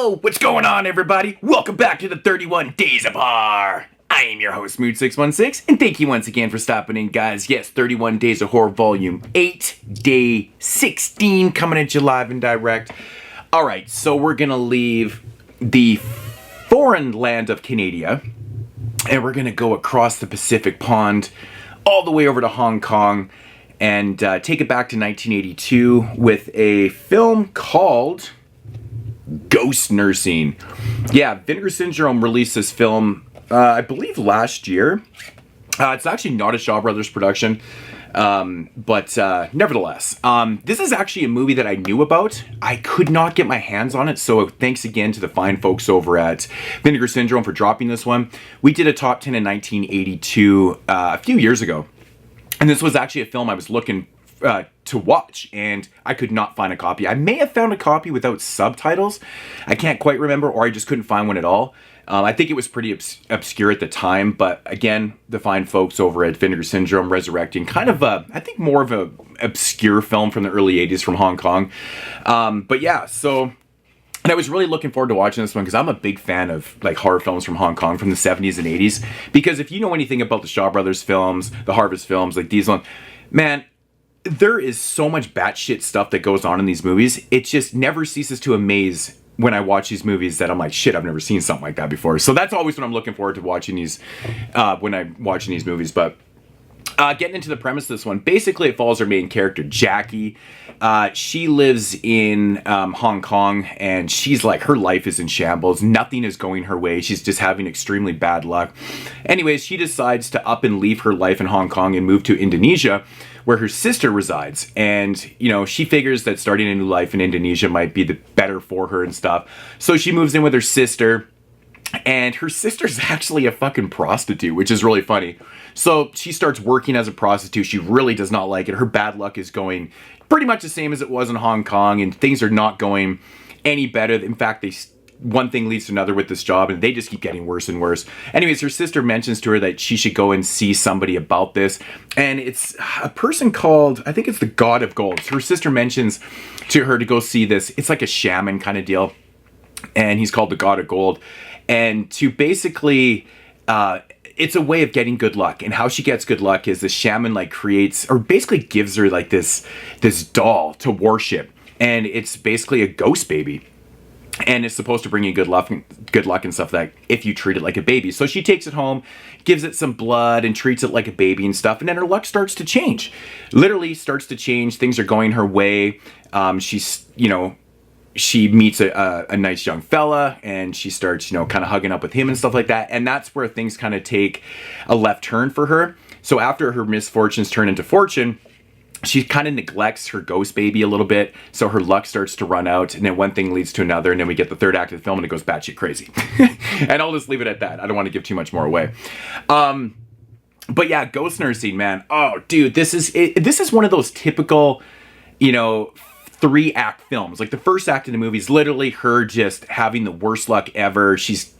Yo, what's going on, everybody? Welcome back to the 31 Days of Horror. I am your host, Mood616, and thank you once again for stopping in, guys. Yes, 31 Days of Horror Volume 8, Day 16, coming at you live and direct. Alright, so we're gonna leave the foreign land of Canada, and we're gonna go across the Pacific Pond, all the way over to Hong Kong, and take it back to 1982 with a film called Ghost Nursing. Yeah, Vinegar Syndrome released this film, I believe last year. It's actually not a Shaw Brothers production, but nevertheless, this is actually a movie that I knew about. I could not get my hands on it, so thanks again to the fine folks over at Vinegar Syndrome for dropping this one. We did a top 10 in 1982 a few years ago, and this was actually a film I was looking to watch, and I could not find a copy. I may have found a copy without subtitles. I can't quite remember, or I just couldn't find one at all. I think it was pretty obscure at the time, but again, the fine folks over at Vinegar Syndrome resurrecting kind of I think more of a obscure film from the early 80s from Hong Kong. But yeah, so... And I was really looking forward to watching this one because I'm a big fan of like horror films from Hong Kong from the 70s and 80s. Because if you know anything about the Shaw Brothers films, the Harvest films, like these ones, man, there is so much batshit stuff that goes on in these movies. It just never ceases to amaze when I watch these movies that I'm like, shit, I've never seen something like that before. So that's always what I'm looking forward to watching these, when I'm watching these movies. But getting into the premise of this one, basically it follows our main character, Jackie. She lives in Hong Kong, and she's like, her life is in shambles. Nothing is going her way. She's just having extremely bad luck. Anyways, she decides to up and leave her life in Hong Kong and move to Indonesia, where her sister resides. And, you know, she figures that starting a new life in Indonesia might be the better for her and stuff. So she moves in with her sister. And her sister's actually a fucking prostitute, which is really funny. So she starts working as a prostitute. She really does not like it. Her bad luck is going pretty much the same as it was in Hong Kong, and things are not going any better. In fact, one thing leads to another with this job, and they just keep getting worse and worse. Anyways, her sister mentions to her that she should go and see somebody about this. And it's a person called, I think it's the God of Gold. So her sister mentions to her to go see this. It's like a shaman kind of deal. And he's called the God of Gold. And to basically, it's a way of getting good luck. And how she gets good luck is the shaman like creates, or basically gives her like this doll to worship. And it's basically a ghost baby. And it's supposed to bring you good luck and stuff like if you treat it like a baby. So she takes it home, gives it some blood, and treats it like a baby and stuff. And then her luck starts to change. Literally starts to change. Things are going her way. She meets a nice young fella, and she starts, kind of hugging up with him and stuff like that. And that's where things kind of take a left turn for her. So after her misfortunes turn into fortune, she kind of neglects her ghost baby a little bit. So her luck starts to run out, and then one thing leads to another. And then we get the third act of the film, and it goes batshit crazy. And I'll just leave it at that. I don't want to give too much more away. But yeah, Ghost Nursing, man. Oh, dude, this is one of those typical, 3-act films. Like the first act of the movie is literally her just having the worst luck ever. She's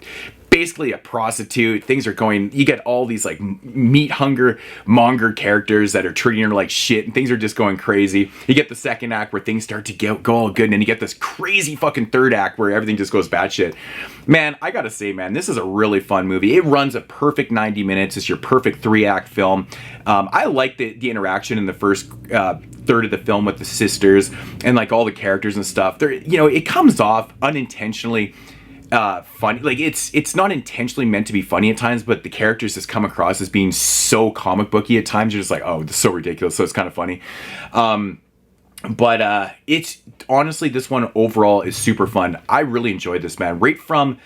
basically a prostitute. Things are going, you get all these like meat hunger monger characters that are treating her like shit, and things are just going crazy. You get the second act where things start to go all good, and then you get this crazy fucking third act where everything just goes batshit. Man, I gotta say, man, this is a really fun movie. It runs a perfect 90 minutes. It's your perfect 3-act film. I like the interaction in the first third of the film with the sisters and like all the characters and stuff. There, it comes off unintentionally funny. Like it's not intentionally meant to be funny at times, but the characters just come across as being so comic booky at times. You're just like, oh, this is so ridiculous. So it's kind of funny. But it's honestly, this one overall is super fun. I really enjoyed this, man. Right from,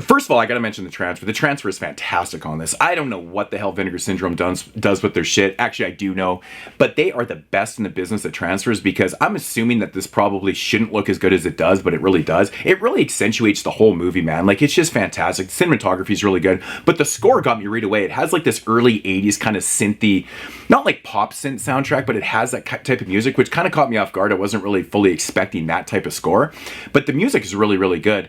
first of all, I gotta mention the transfer. The transfer is fantastic on this. I don't know what the hell Vinegar Syndrome does with their shit. Actually, I do know. But they are the best in the business at transfers, because I'm assuming that this probably shouldn't look as good as it does, but it really does. It really accentuates the whole movie, man. Like, it's just fantastic. The cinematography is really good. But the score got me right away. It has like this early 80s kind of synthy, not like pop synth soundtrack, but it has that type of music, which kind of caught me off guard. I wasn't really fully expecting that type of score. But the music is really, really good.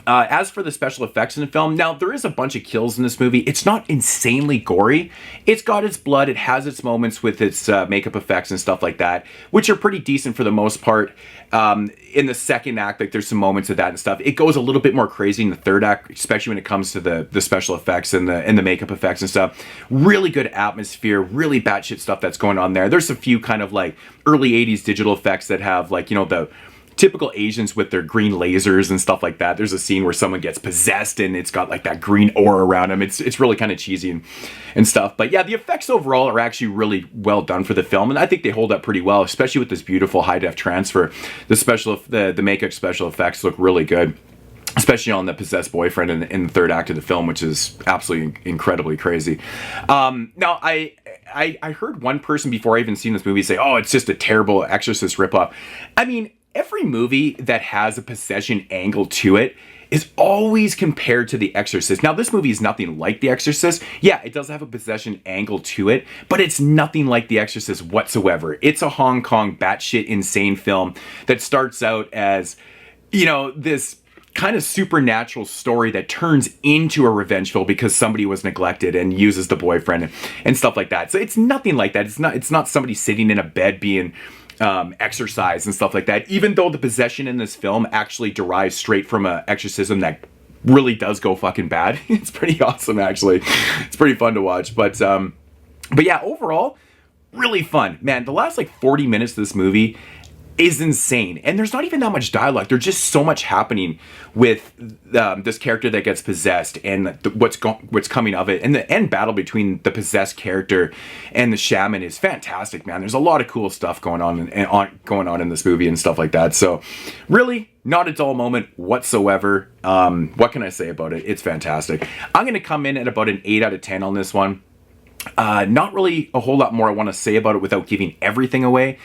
As for the special effects in the film, now there is a bunch of kills in this movie. It's not insanely gory. It's got its blood. It has its moments with its makeup effects and stuff like that, which are pretty decent for the most part. In the second act, like there's some moments of that and stuff. It goes a little bit more crazy in the third act, especially when it comes to the special effects and the makeup effects and stuff. Really good atmosphere, really batshit stuff that's going on there. There's a few kind of like early 80s digital effects that have like, the typical Asians with their green lasers and stuff like that. There's a scene where someone gets possessed and it's got like that green aura around him. It's really kind of cheesy and stuff. But yeah, the effects overall are actually really well done for the film, and I think they hold up pretty well, especially with this beautiful high def transfer. The makeup special effects look really good, especially on the possessed boyfriend in the third act of the film, which is absolutely incredibly crazy. Now, I heard one person before I even seen this movie say, "Oh, it's just a terrible Exorcist ripoff." I mean, every movie that has a possession angle to it is always compared to The Exorcist. Now, this movie is nothing like The Exorcist. Yeah, it does have a possession angle to it, but it's nothing like The Exorcist whatsoever. It's a Hong Kong batshit insane film that starts out as, this kind of supernatural story that turns into a revenge film because somebody was neglected and uses the boyfriend and stuff like that. So it's nothing like that. It's not somebody sitting in a bed being exercise and stuff like that, even though the possession in this film actually derives straight from an exorcism that really does go fucking bad. It's pretty awesome, actually. It's pretty fun to watch. But yeah, overall, really fun. Man, the last like 40 minutes of this movie is insane, and there's not even that much dialogue. There's just so much happening with this character that gets possessed and what's coming of it, and the end battle between the possessed character and the shaman is fantastic, man. There's a lot of cool stuff going on in this movie and stuff like that. So really not a dull moment whatsoever. What can I say about it? It's fantastic. I'm gonna come in at about an 8 out of 10 on this one. Not really a whole lot more I want to say about it without giving everything away,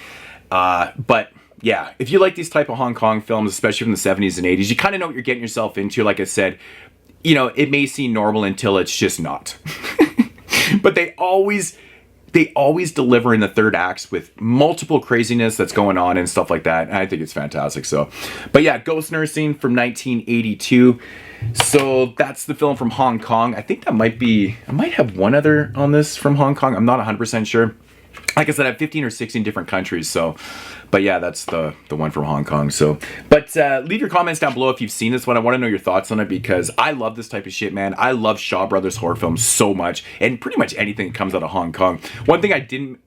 but yeah, if you like these type of Hong Kong films, especially from the 70s and 80s, you kind of know what you're getting yourself into. Like I said, it may seem normal until it's just not. But they always deliver in the third acts with multiple craziness that's going on and stuff like that. And I think it's fantastic. So, but yeah, Ghost Nursing from 1982. So that's the film from Hong Kong. I think I might have one other on this from Hong Kong. I'm not 100% sure. Like I said, I have 15 or 16 different countries, so, but yeah, that's the one from Hong Kong. So, but leave your comments down below if you've seen this one. I want to know your thoughts on it because I love this type of shit, man. I love Shaw Brothers horror films so much, and pretty much anything that comes out of Hong Kong. One thing I didn't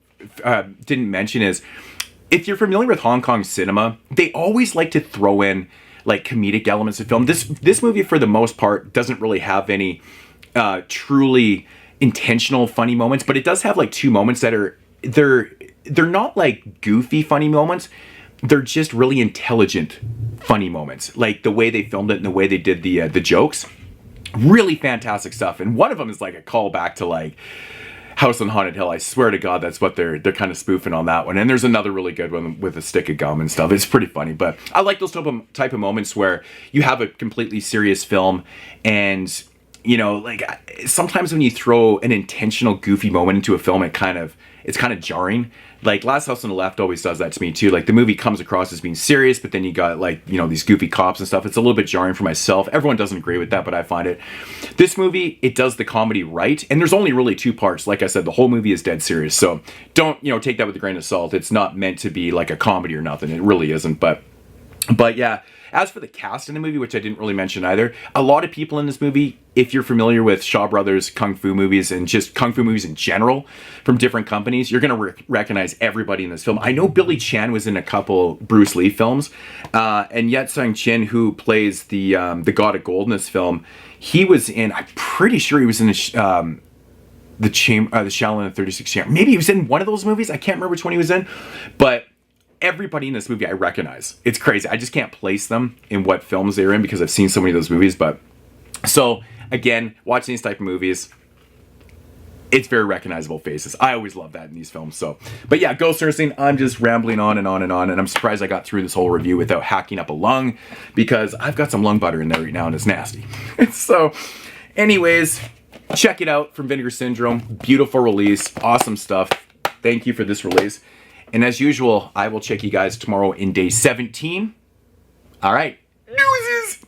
mention is, if you're familiar with Hong Kong cinema, they always like to throw in like comedic elements of film. This movie, for the most part, doesn't really have any truly intentional funny moments, but it does have like two moments that are they're not like goofy funny moments. They're just really intelligent funny moments, like the way they filmed it and the way they did the jokes. Really fantastic stuff. And one of them is like a callback to like House on Haunted Hill. I swear to God, that's what they're kind of spoofing on that one. And there's another really good one with a stick of gum and stuff. It's pretty funny, but I like those type of moments where you have a completely serious film and like sometimes when you throw an intentional goofy moment into a film, it's kind of jarring. Like Last House on the Left always does that to me too. Like the movie comes across as being serious, but then you got like, these goofy cops and stuff. It's a little bit jarring for myself. Everyone doesn't agree with that, but I find it. This movie, it does the comedy right. And there's only really two parts. Like I said, the whole movie is dead serious. So don't, take that with a grain of salt. It's not meant to be like a comedy or nothing. It really isn't. But yeah, as for the cast in the movie, which I didn't really mention either, a lot of people in this movie, if you're familiar with Shaw Brothers Kung Fu movies and just Kung Fu movies in general from different companies, you're going to recognize everybody in this film. I know Billy Chan was in a couple Bruce Lee films, and Yet Sung Chin, who plays the God of Gold in this film, he was in, I'm pretty sure he was in the Shaolin of 36 Chamber. Maybe he was in one of those movies. I can't remember which one he was in, but everybody in this movie I recognize. It's crazy. I just can't place them in what films they're in because I've seen so many of those movies. But so again, watching these type of movies, it's very recognizable faces. I always love that in these films. So, but yeah, Ghost Nursing, I'm just rambling on and on and on, and I'm surprised I got through this whole review without hacking up a lung because I've got some lung butter in there right now and it's nasty. So anyways, check it out from Vinegar Syndrome. Beautiful release. Awesome stuff. Thank you for this release. And as usual, I will check you guys tomorrow in day 17. All right. Deuces.